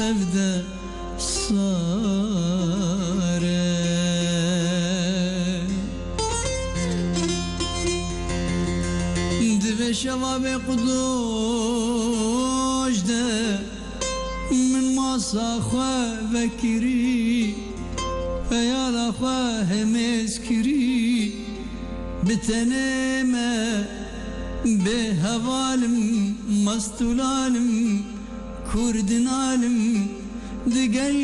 tevde sare Dive şevabe kudoş de Min masa xwe vekirî Eyala xwe hemez kirî Bitene me Behevalim mastulalim Kurdinalim Digel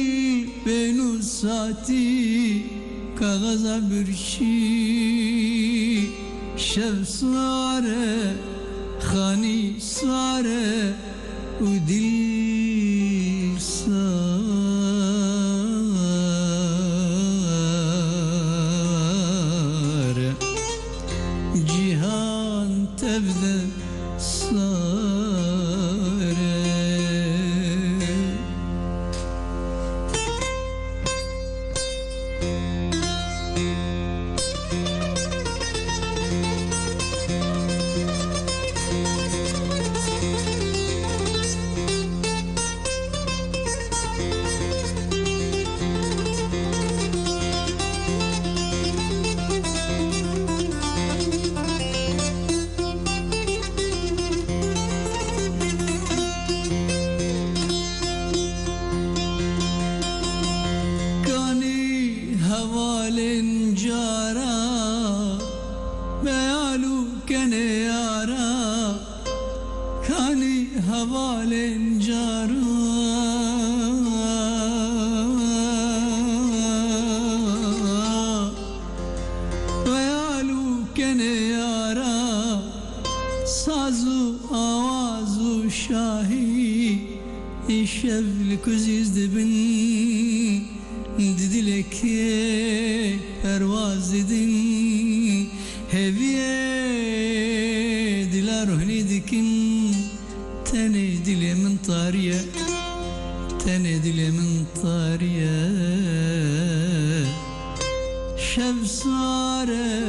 benu saati Kağaza bürşi Şev sare Khani sare U dil sare Cihan tevde sare Kuziz dibin didileke pervaz edin heviye dilar ruhni dikin tene dilemin tariye tene dilemin tariye şev sare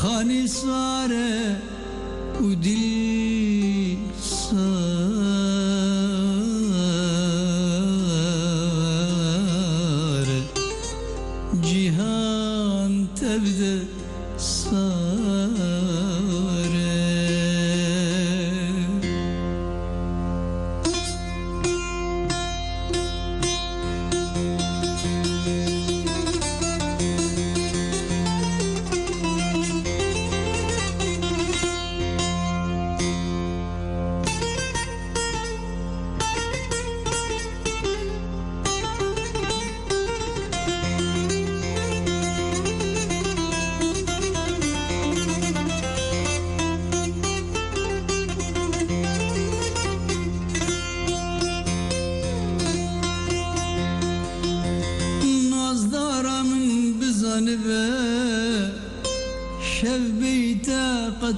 khani sare udil sare Cihan tevde sare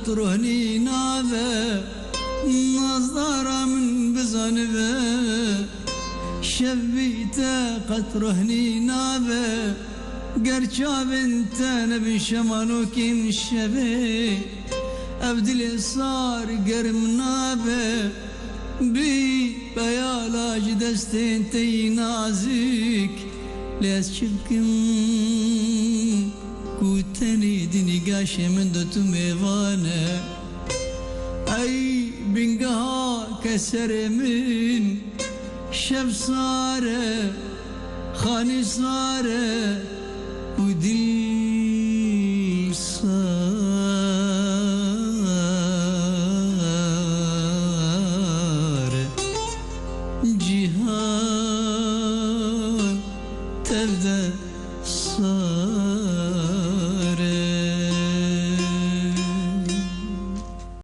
قطرهني نابه نظارة من بزنبه شبيته قطرهني نابه قرشاب انت نبي شمالوكين شبه أبدل صار قرم نابه بي بيالاج دستين تي نازك ليس شبكم Kuteni dini gaşe min dotu mevane Ay bingaha keseremin Şev sare Khani sare Udil